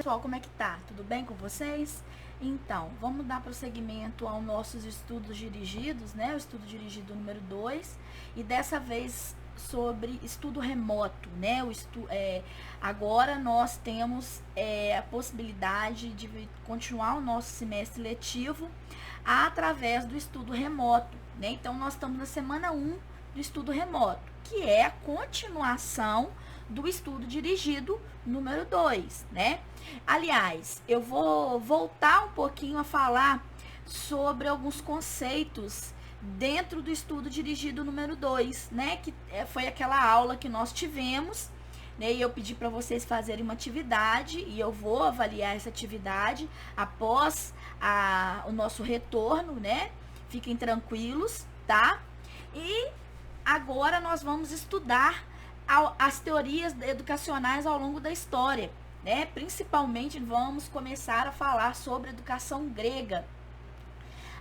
Pessoal, como é que tá? Tudo bem com vocês? Então, vamos dar prosseguimento aos nossos estudos dirigidos, né? O estudo dirigido número 2, e dessa vez sobre estudo remoto, né? Agora nós temos a possibilidade de continuar o nosso semestre letivo através do estudo remoto, né? Então, nós estamos na semana 1 do estudo remoto, que é a continuação do estudo dirigido número 2, né? Aliás, eu vou voltar um pouquinho a falar sobre alguns conceitos dentro do estudo dirigido número 2, né? Que foi aquela aula que nós tivemos, né? E eu pedi para vocês fazerem uma atividade e eu vou avaliar essa atividade após o nosso retorno, né? Fiquem tranquilos, tá? E agora nós vamos estudar as teorias educacionais ao longo da história, né? Principalmente vamos começar a falar sobre educação grega.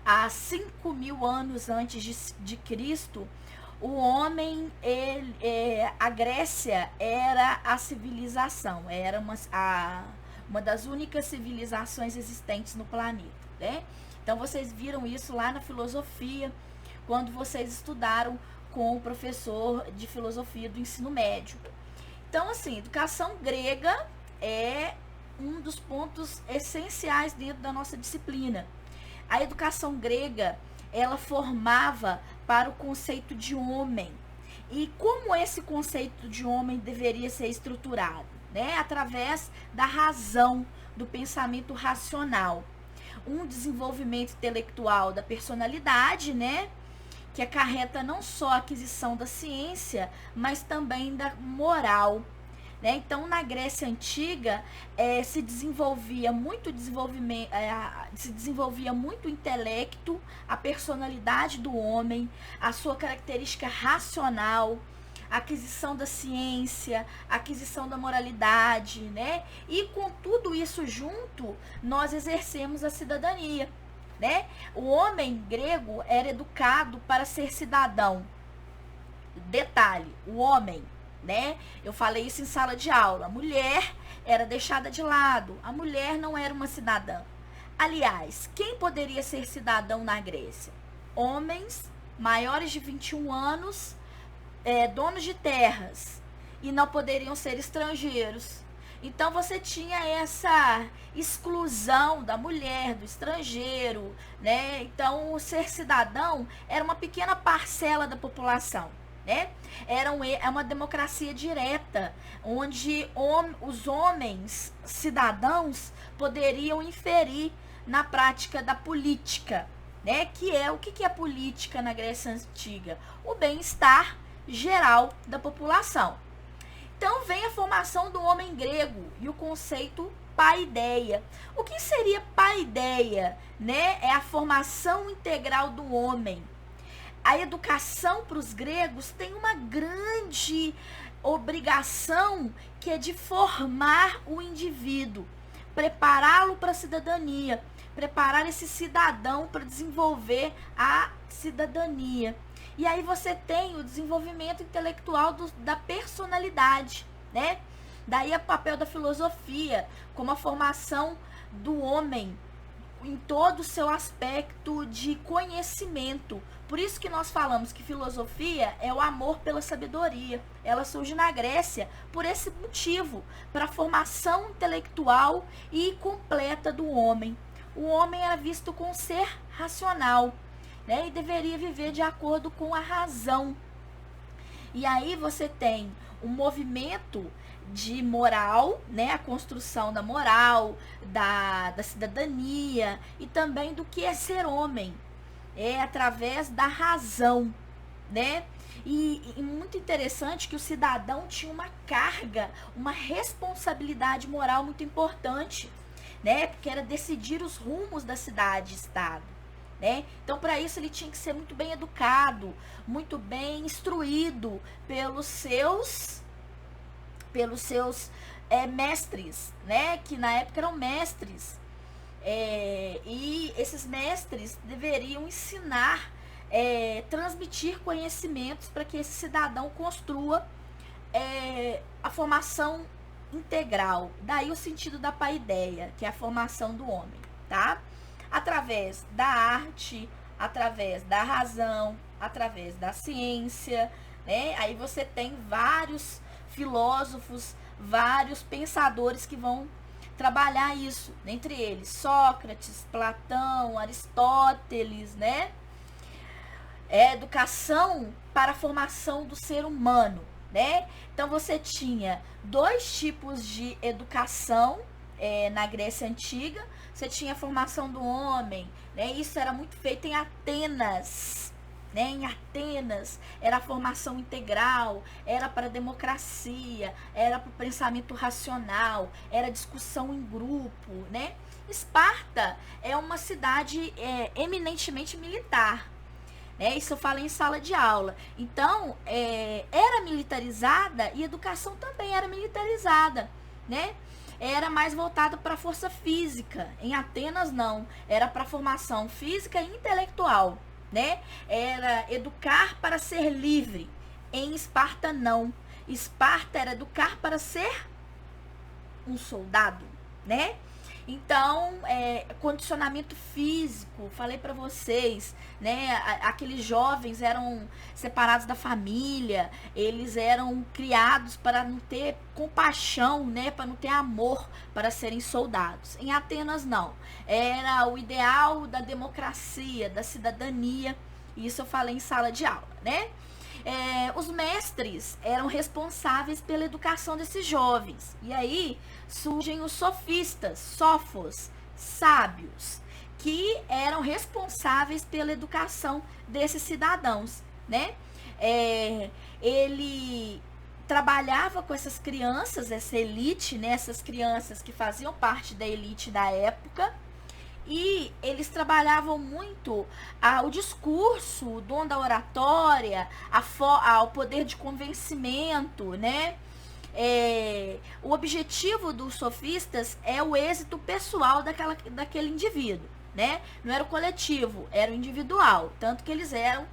Há 5.000 anos antes de Cristo, o homem, a Grécia era a civilização, era uma das únicas civilizações existentes no planeta, né? Então vocês viram isso lá na filosofia, quando vocês estudaram com o professor de filosofia do ensino médio. Então, assim, educação grega é um dos pontos essenciais dentro da nossa disciplina. A educação grega, ela formava para o conceito de homem. E como esse conceito de homem deveria ser estruturado? Né? Através da razão, do pensamento racional. Um desenvolvimento intelectual da personalidade, né? Que acarreta não só a aquisição da ciência, mas também da moral. Né? Então, na Grécia Antiga, se desenvolvia muito o intelecto, a personalidade do homem, a sua característica racional, a aquisição da ciência, a aquisição da moralidade, né? E com tudo isso junto, nós exercemos a cidadania. Né? O homem grego era educado para ser cidadão. Detalhe, o homem, né? Eu falei isso em sala de aula. A mulher era deixada de lado. A mulher não era uma cidadã. Aliás, quem poderia ser cidadão na Grécia? Homens maiores de 21 anos, donos de terras, e não poderiam ser estrangeiros. Então você tinha essa exclusão da mulher, do estrangeiro, né? Então ser cidadão era uma pequena parcela da população, né? É uma democracia direta, onde os homens cidadãos poderiam inferir na prática da política, né? O que é política na Grécia Antiga? O bem-estar geral da população. Então vem a formação do homem grego e o conceito paideia. O que seria paideia? Né? É a formação integral do homem. A educação para os gregos tem uma grande obrigação, que é de formar o indivíduo, prepará-lo para a cidadania, preparar esse cidadão para desenvolver a cidadania. E aí você tem o desenvolvimento intelectual da personalidade, né? Daí o papel da filosofia, como a formação do homem em todo o seu aspecto de conhecimento. Por isso que nós falamos que filosofia é o amor pela sabedoria. Ela surge na Grécia por esse motivo, para a formação intelectual e completa do homem. O homem era visto como ser racional, né? E deveria viver de acordo com a razão. E aí você tem um movimento de moral, né? A construção da moral, da cidadania e também do que é ser homem. É através da razão, né? E muito interessante que o cidadão tinha uma carga, uma responsabilidade moral muito importante, né? Porque era decidir os rumos da cidade-estado. Né? Então, para isso, ele tinha que ser muito bem educado, muito bem instruído pelos seus mestres, né? Que na época eram mestres. E esses mestres deveriam ensinar, transmitir conhecimentos para que esse cidadão construa a formação integral. Daí o sentido da paideia, que é a formação do homem, tá? Através da arte, através da razão, através da ciência, né? Aí você tem vários filósofos, vários pensadores que vão trabalhar isso, entre eles Sócrates, Platão, Aristóteles, né? Educação para a formação do ser humano, né? Então você tinha dois tipos de educação na Grécia Antiga. Você tinha a formação do homem, né? Isso era muito feito em Atenas, né? Em Atenas era a formação integral, era para a democracia, era para o pensamento racional, era discussão em grupo, né? Esparta é uma cidade eminentemente militar, né? Isso eu falo em sala de aula. Então, era militarizada e a educação também era militarizada, né? Era mais voltada para a força física. Em Atenas, não. Era para a formação física e intelectual, né? Era educar para ser livre. Em Esparta, não. Esparta era educar para ser um soldado, né? Então, condicionamento físico, falei para vocês, né? Aqueles jovens eram separados da família, eles eram criados para não ter compaixão, né? Para não ter amor, para serem soldados. Em Atenas, não. Era o ideal da democracia, da cidadania. Isso eu falei em sala de aula, né? Os mestres eram responsáveis pela educação desses jovens. E aí surgem os sofistas, sófos, sábios, que eram responsáveis pela educação desses cidadãos, né? Ele trabalhava com essas crianças, essa elite, né? Essas crianças que faziam parte da elite da época. E eles trabalhavam muito o discurso, o dom da oratória, o poder de convencimento, né? O objetivo dos sofistas é o êxito pessoal daquele indivíduo, né? Não era o coletivo, era o individual. Tanto que eles eram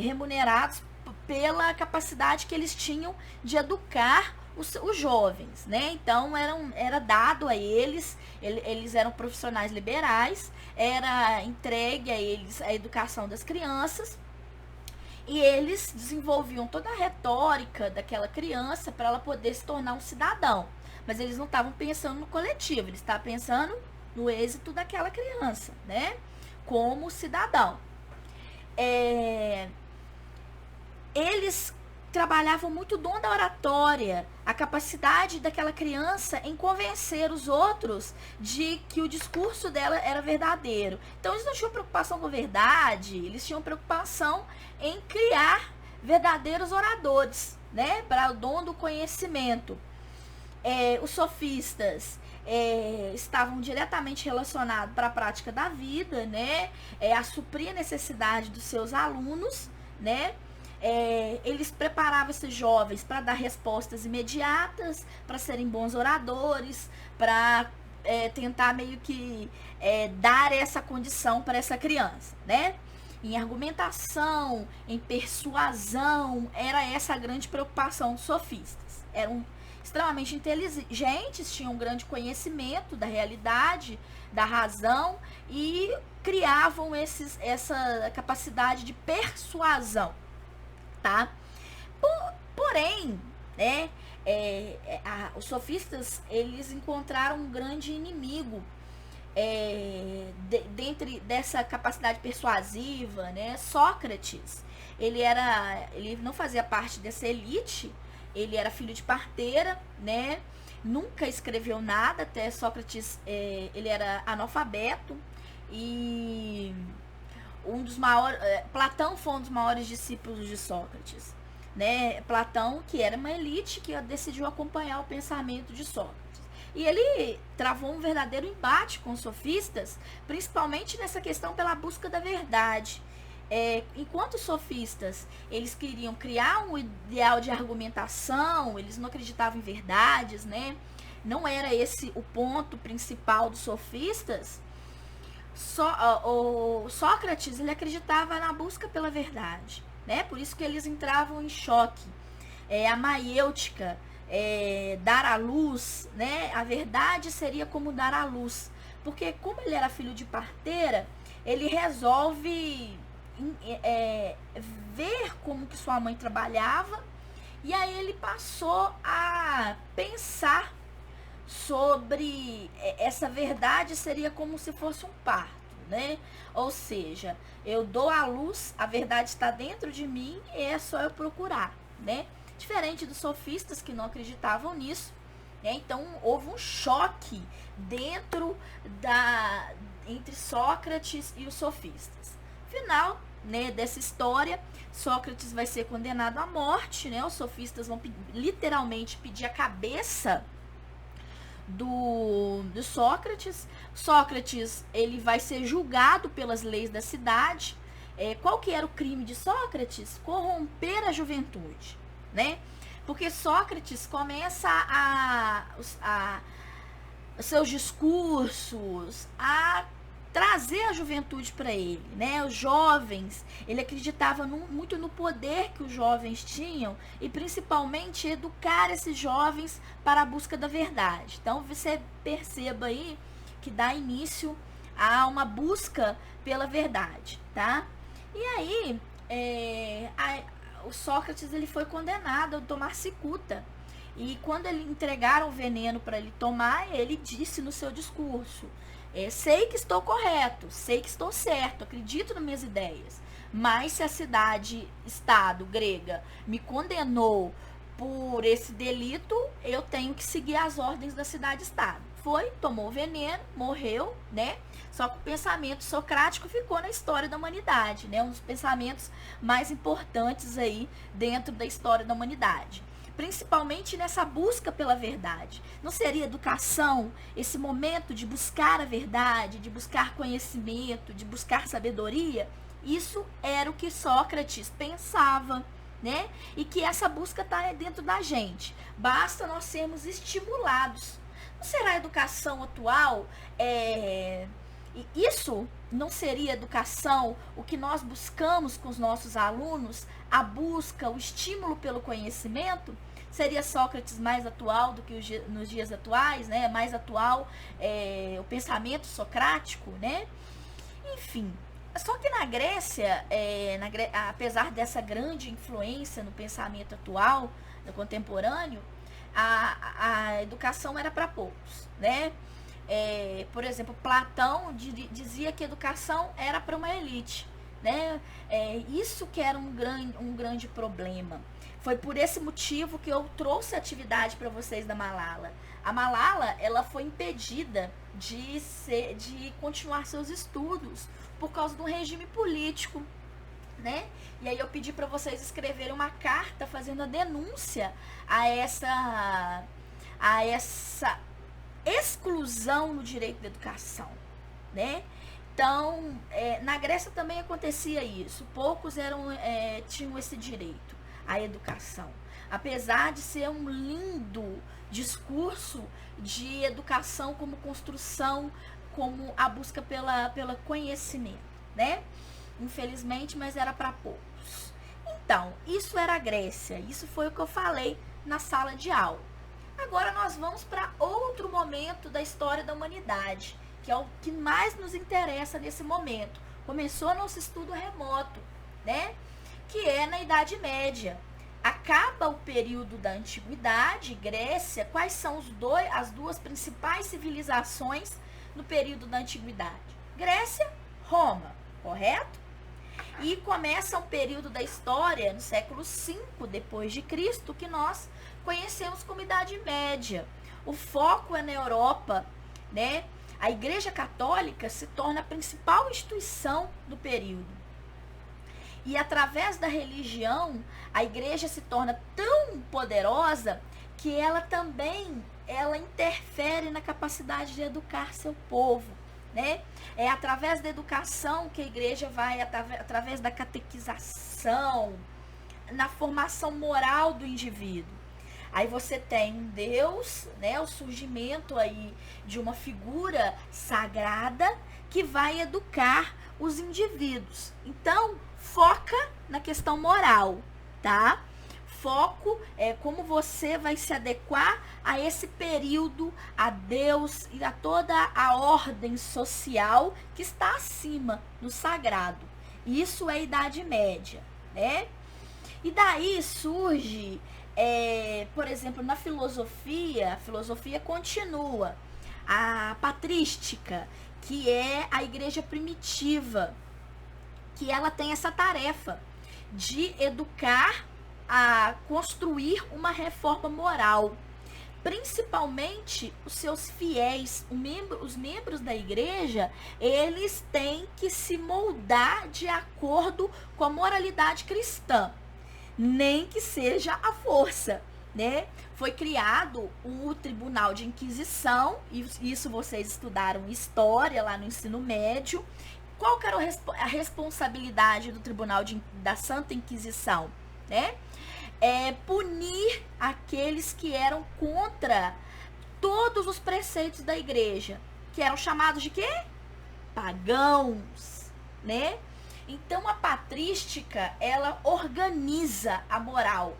remunerados pela capacidade que eles tinham de educar os jovens, né? Então era dado a eles eram profissionais liberais, era entregue a eles a educação das crianças, e eles desenvolviam toda a retórica daquela criança para ela poder se tornar um cidadão. Mas eles não estavam pensando no coletivo, eles estavam pensando no êxito daquela criança, né? Como cidadão. Eles trabalhavam muito o dom da oratória, a capacidade daquela criança em convencer os outros de que o discurso dela era verdadeiro. Então eles não tinham preocupação com a verdade, eles tinham preocupação em criar verdadeiros oradores, né, para o dom do conhecimento. Os sofistas estavam diretamente relacionados para a prática da vida, né, a suprir a necessidade dos seus alunos, né. Eles preparavam esses jovens para dar respostas imediatas, para serem bons oradores, para tentar meio que dar essa condição para essa criança, né? Em argumentação, em persuasão, era essa a grande preocupação dos sofistas. Eram extremamente inteligentes, tinham um grande conhecimento da realidade, da razão, e criavam essa capacidade de persuasão. Tá? Porém, né, os sofistas, eles encontraram um grande inimigo dentro dessa capacidade persuasiva, né? Sócrates, ele não fazia parte dessa elite, ele era filho de parteira, né? Nunca escreveu nada, até Sócrates, ele era analfabeto, e Platão foi um dos maiores discípulos de Sócrates, né? Platão, que era uma elite que decidiu acompanhar o pensamento de Sócrates. E ele travou um verdadeiro embate com os sofistas, principalmente nessa questão pela busca da verdade. Enquanto os sofistas, eles queriam criar um ideal de argumentação, eles não acreditavam em verdades, né? Não era esse o ponto principal dos sofistas. O Sócrates, ele acreditava na busca pela verdade, né? Por isso que eles entravam em choque. A maiêutica, dar à luz, né? A verdade seria como dar à luz. Porque como ele era filho de parteira, ele resolve ver como que sua mãe trabalhava, e aí ele passou a pensar sobre essa verdade seria como se fosse um parto, né? Ou seja, eu dou à luz, a verdade está dentro de mim e é só eu procurar, né? Diferente dos sofistas que não acreditavam nisso, né? Então houve um choque entre Sócrates e os sofistas. Final, né, dessa história, Sócrates vai ser condenado à morte, né? Os sofistas vão literalmente pedir a cabeça do Sócrates. Sócrates, ele vai ser julgado pelas leis da cidade. Qual que era o crime de Sócrates? Corromper a juventude, né? Porque Sócrates começa os seus discursos a trazer a juventude para ele, né? Os jovens, ele acreditava muito no poder que os jovens tinham e principalmente educar esses jovens para a busca da verdade. Então você perceba aí que dá início a uma busca pela verdade, tá? E aí, o Sócrates, ele foi condenado a tomar cicuta. E quando ele entregaram o veneno para ele tomar, ele disse no seu discurso: sei que estou correto, sei que estou certo, acredito nas minhas ideias, mas se a cidade-estado grega me condenou por esse delito, eu tenho que seguir as ordens da cidade-estado. Foi, tomou o veneno, morreu, né? Só que o pensamento socrático ficou na história da humanidade, né? Um dos pensamentos mais importantes aí dentro da história da humanidade. Principalmente nessa busca pela verdade. Não seria educação, esse momento de buscar a verdade, de buscar conhecimento, de buscar sabedoria? Isso era o que Sócrates pensava, né? E que essa busca está dentro da gente. Basta nós sermos estimulados. Não será a educação atual? Isso não seria educação, o que nós buscamos com os nossos alunos, a busca, o estímulo pelo conhecimento? Seria Sócrates mais atual do que nos dias atuais, né? Mais atual o pensamento socrático, né? Enfim, só que na Grécia, apesar dessa grande influência no pensamento atual, no contemporâneo, a educação era para poucos, né? Por exemplo, Platão dizia que a educação era para uma elite, né? Isso que era um grande problema. Foi por esse motivo que eu trouxe a atividade para vocês da Malala. A Malala, ela foi impedida de continuar seus estudos por causa do regime político, né? E aí eu pedi para vocês escreverem uma carta fazendo a denúncia a essa exclusão no direito da educação, né? Então, na Grécia também acontecia isso. Poucos tinham esse direito à educação. Apesar de ser um lindo discurso de educação como construção, como a busca pela conhecimento, né? Infelizmente, mas era para poucos. Então, isso era a Grécia. Isso foi o que eu falei na sala de aula. Agora nós vamos para outro momento da história da humanidade, que é o que mais nos interessa nesse momento. Começou nosso estudo remoto, né? Que é na Idade Média. Acaba o período da Antiguidade, Grécia. Quais são as duas principais civilizações no período da Antiguidade? Grécia, Roma, correto? E começa um período da história no século V depois de Cristo, que nós conhecemos como Idade Média. O foco é na Europa, né? A Igreja Católica se torna a principal instituição do período. E através da religião, a igreja se torna tão poderosa que ela também interfere na capacidade de educar seu povo, né? É através da educação que a igreja vai, através da catequização, na formação moral do indivíduo. Aí você tem um Deus, né? O surgimento aí de uma figura sagrada que vai educar os indivíduos. Então, foca na questão moral, tá? foco é como você vai se adequar a esse período, a Deus e a toda a ordem social que está acima do sagrado. Isso é a Idade Média, né? E daí surge, por exemplo, na filosofia, a filosofia continua. A patrística, que é a igreja primitiva, que ela tem essa tarefa de educar a construir uma reforma moral. Principalmente os seus fiéis, os membros da igreja, eles têm que se moldar de acordo com a moralidade cristã, nem que seja à força, né? Foi criado o Tribunal de Inquisição, e isso vocês estudaram história lá no ensino médio. Qual que era a responsabilidade do Tribunal da Santa Inquisição, né? Punir aqueles que eram contra todos os preceitos da igreja, que eram chamados de quê? Pagãos, né? Então a patrística, ela organiza a moral.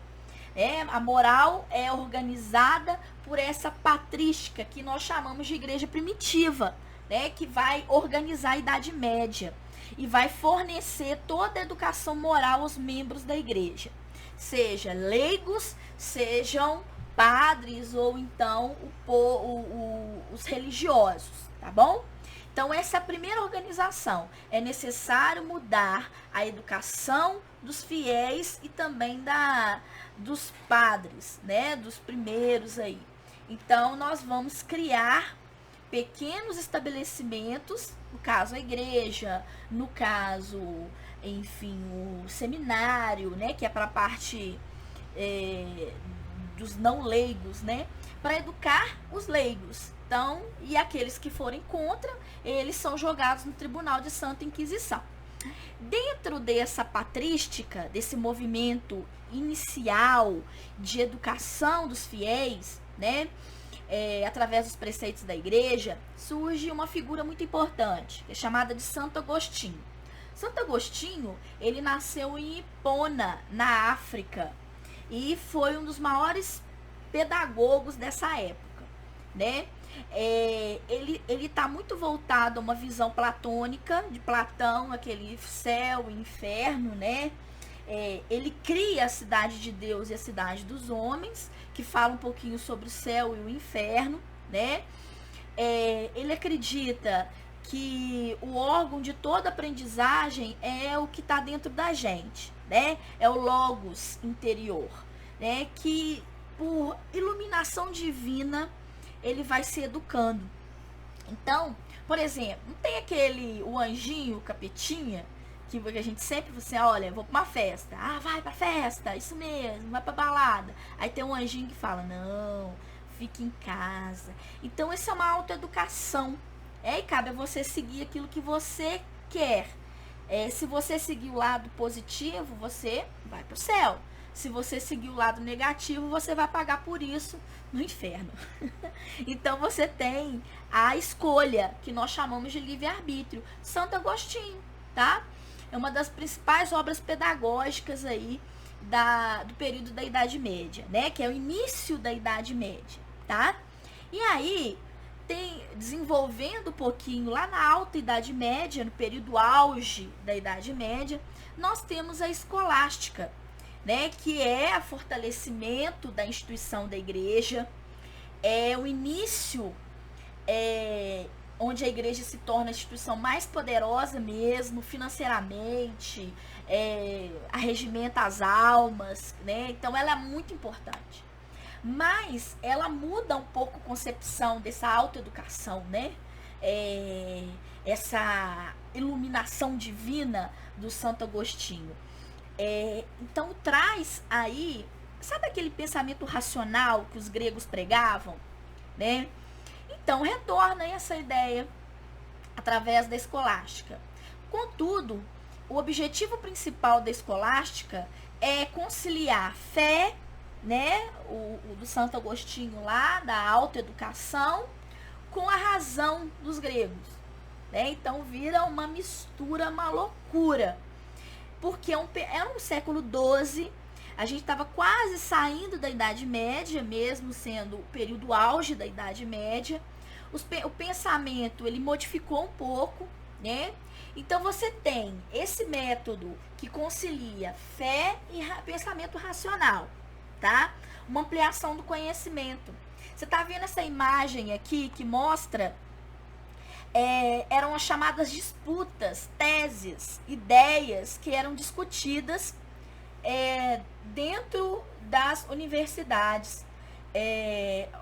A moral é organizada por essa patrística que nós chamamos de igreja primitiva, né? Que vai organizar a Idade Média e vai fornecer toda a educação moral aos membros da igreja. Seja leigos, sejam padres ou então os religiosos, tá bom? Então, essa é a primeira organização. É necessário mudar a educação dos fiéis e também dos padres, né? Dos primeiros aí. Então, nós vamos criar pequenos estabelecimentos, no caso a igreja, no caso, enfim, o seminário, né, que é para a parte dos não leigos, né, para educar os leigos. Então, e aqueles que forem contra, eles são jogados no Tribunal de Santa Inquisição. Dentro dessa patrística, desse movimento inicial de educação dos fiéis, né, através dos preceitos da igreja, surge uma figura muito importante, que é chamada de Santo Agostinho. Santo Agostinho, ele nasceu em Hipona, na África, e foi um dos maiores pedagogos dessa época, né? Ele está muito voltado a uma visão platônica, de Platão, aquele céu e inferno, né? Ele cria a cidade de Deus e a cidade dos homens, que fala um pouquinho sobre o céu e o inferno, né? Ele acredita que o órgão de toda aprendizagem é o que está dentro da gente, né? É o logos interior, né? Que por iluminação divina ele vai se educando. Então, por exemplo, não tem o anjinho, o capetinha, que a gente sempre fala assim, olha, vou pra uma festa. Ah, vai pra festa, isso mesmo, vai pra balada. Aí tem um anjinho que fala, não, fique em casa. Então, isso é uma autoeducação. E cabe a você seguir aquilo que você quer. Se você seguir o lado positivo, você vai pro céu. Se você seguir o lado negativo, você vai pagar por isso no inferno. Então, você tem a escolha, que nós chamamos de livre-arbítrio. Santo Agostinho, tá? É uma das principais obras pedagógicas aí do período da Idade Média, né? Que é o início da Idade Média, tá? E aí, desenvolvendo um pouquinho lá na Alta Idade Média, no período auge da Idade Média, nós temos a escolástica, né? Que é o fortalecimento da instituição da igreja, é o início onde a igreja se torna a instituição mais poderosa mesmo, financeiramente, arregimenta as almas, né? Então, ela é muito importante. Mas ela muda um pouco a concepção dessa autoeducação, né? Essa iluminação divina do Santo Agostinho. Então, traz aí, sabe aquele pensamento racional que os gregos pregavam, né? Então, retorna essa ideia através da escolástica. Contudo, o objetivo principal da escolástica é conciliar fé, né, o do Santo Agostinho lá, da autoeducação, com a razão dos gregos, né? Então, vira uma mistura, uma loucura. Porque era um século XII, A gente estava quase saindo da Idade Média, mesmo sendo o período auge da Idade Média. O pensamento, ele modificou um pouco, né? Então você tem esse método que concilia fé e pensamento racional, tá? Uma ampliação do conhecimento. Você tá vendo essa imagem aqui que mostra eram as chamadas disputas, teses, ideias que eram discutidas dentro das universidades.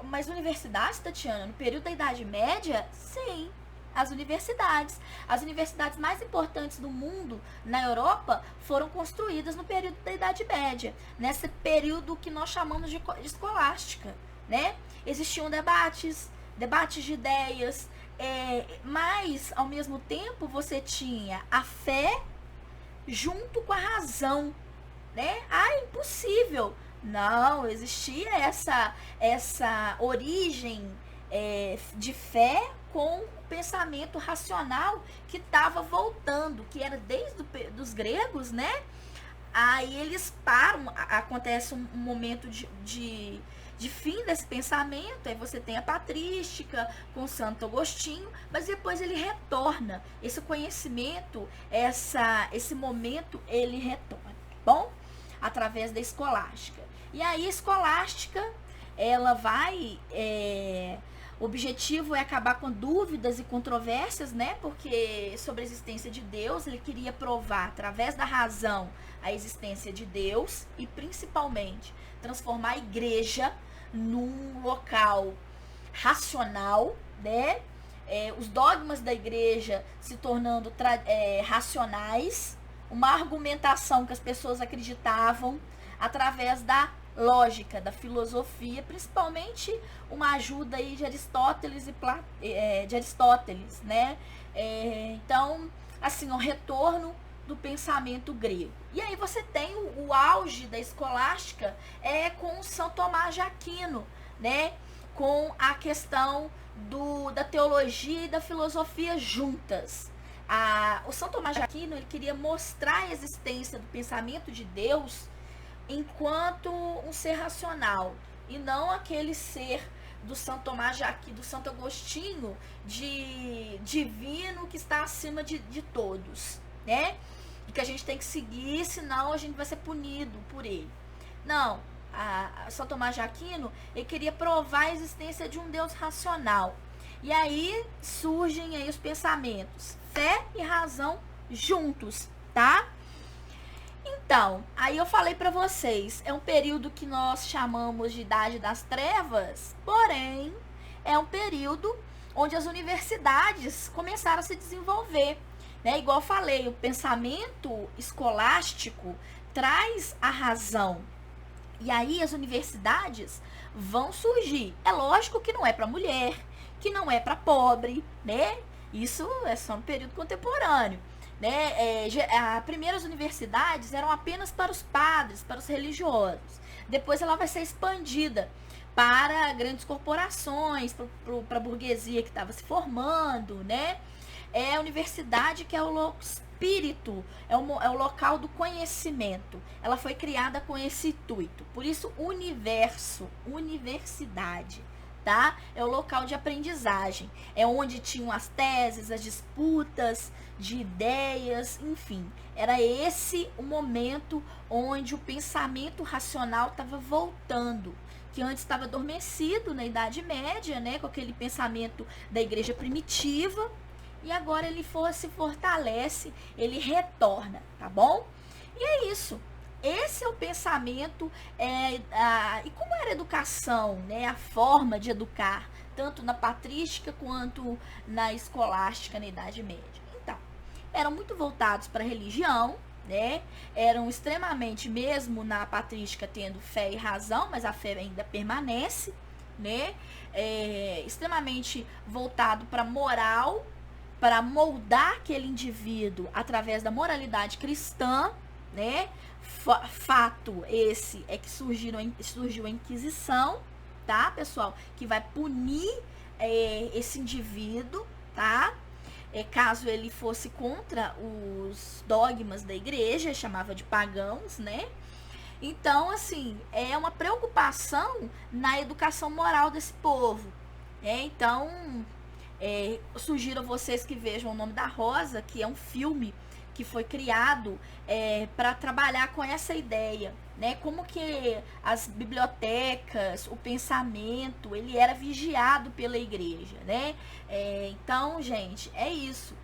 Mas universidades, Tatiana, no período da Idade Média, sim, as universidades. As universidades mais importantes do mundo, na Europa, foram construídas no período da Idade Média, nesse período que nós chamamos de escolástica, né? Existiam debates de ideias, mas, ao mesmo tempo, você tinha a fé junto com a razão, né? Impossível. Não, existia essa origem de fé com o pensamento racional que estava voltando, que era desde dos gregos, né? Aí eles param, acontece um momento de fim desse pensamento, aí você tem a patrística com Santo Agostinho, mas depois ele retorna, esse conhecimento, esse momento, ele retorna, bom? Através da escolástica. E aí a escolástica, ela vai, o objetivo é acabar com dúvidas e controvérsias, né? Porque sobre a existência de Deus, ele queria provar através da razão a existência de Deus e principalmente transformar a igreja num local racional, né? Os dogmas da igreja se tornando racionais, uma argumentação que as pessoas acreditavam através da lógica, da filosofia, principalmente uma ajuda aí de Aristóteles né? Então, assim, o retorno do pensamento grego. E aí você tem o auge da escolástica com São Tomás de Aquino, né? Com a questão da teologia e da filosofia juntas. O São Tomás de Aquino, ele queria mostrar a existência do pensamento de Deus enquanto um ser racional, e não aquele ser do São Tomás de Aquino, do Santo Agostinho, de divino que está acima de todos, né? E que a gente tem que seguir, senão a gente vai ser punido por ele. Não, São Tomás de Aquino, ele queria provar a existência de um Deus racional. E aí surgem aí os pensamentos, fé e razão juntos, tá? Então, aí eu falei pra vocês, é um período que nós chamamos de Idade das Trevas, porém, é um período onde as universidades começaram a se desenvolver, né? Igual eu falei, o pensamento escolástico traz a razão. E aí as universidades vão surgir. É lógico que não é para mulher, que não é para pobre, né? Isso é só no período contemporâneo, né? As primeiras universidades eram apenas para os padres, para os religiosos. Depois ela vai ser expandida para grandes corporações, para a burguesia que estava se formando, né? É a universidade que é o espírito, é o local do conhecimento. Ela foi criada com esse intuito. Por isso, universidade, tá? É o local de aprendizagem. É onde tinham as teses, as disputas de ideias, enfim. Era esse o momento onde o pensamento racional estava voltando, que antes estava adormecido na Idade Média, né? Com aquele pensamento da igreja primitiva. E agora ele se fortalece, ele retorna, tá bom? E é isso. Esse é o pensamento, e como era a educação, né? A forma de educar, tanto na patrística quanto na escolástica na Idade Média. Então, eram muito voltados para a religião, né? Eram extremamente, mesmo na patrística tendo fé e razão, mas a fé ainda permanece, né? Extremamente voltado para moral, para moldar aquele indivíduo através da moralidade cristã, né? Fato esse é que surgiu a Inquisição, tá, pessoal? Que vai punir esse indivíduo, tá? Caso ele fosse contra os dogmas da igreja, chamava de pagãos, né? Então, assim, é uma preocupação na educação moral desse povo. Então, eu sugiro a vocês que vejam O Nome da Rosa, que é um filme que foi criado para trabalhar com essa ideia, né? Como que as bibliotecas, o pensamento, ele era vigiado pela igreja, né? Então, gente, é isso.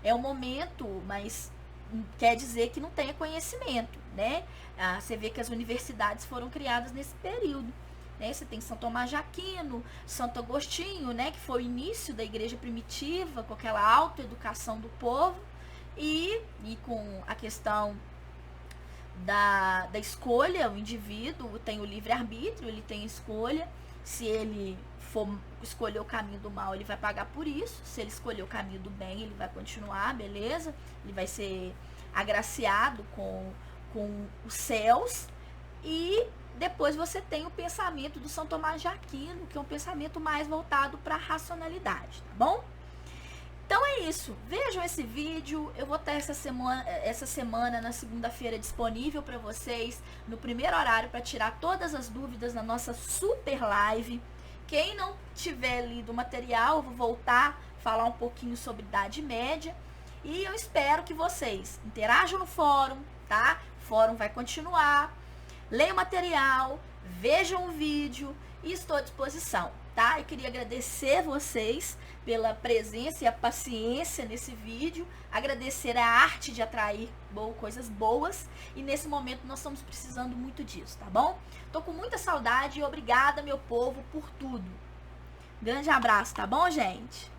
É um momento, mas quer dizer que não tenha conhecimento, né? Você vê que as universidades foram criadas nesse período. Né? Você tem São Tomás de Aquino, Santo Agostinho, né? Que foi o início da igreja primitiva, com aquela autoeducação do povo, e com a questão da escolha. O indivíduo tem o livre-arbítrio, ele tem escolha. Se ele for escolher o caminho do mal, ele vai pagar por isso. Se ele escolher o caminho do bem, ele vai continuar, beleza? Ele vai ser agraciado com os céus. E depois você tem o pensamento do São Tomás de Aquino, que é um pensamento mais voltado para a racionalidade, tá bom? Então é isso, vejam esse vídeo. Eu vou ter essa semana na segunda-feira disponível para vocês no primeiro horário para tirar todas as dúvidas na nossa super live. Quem não tiver lido o material, eu vou voltar a falar um pouquinho sobre Idade Média. E eu espero que vocês interajam no fórum, tá? O fórum vai continuar. Leiam o material, vejam o vídeo e estou à disposição, tá? Eu queria agradecer vocês pela presença e a paciência nesse vídeo, agradecer a arte de atrair coisas boas, e nesse momento nós estamos precisando muito disso, tá bom? Tô com muita saudade e obrigada, meu povo, por tudo. Grande abraço, tá bom, gente?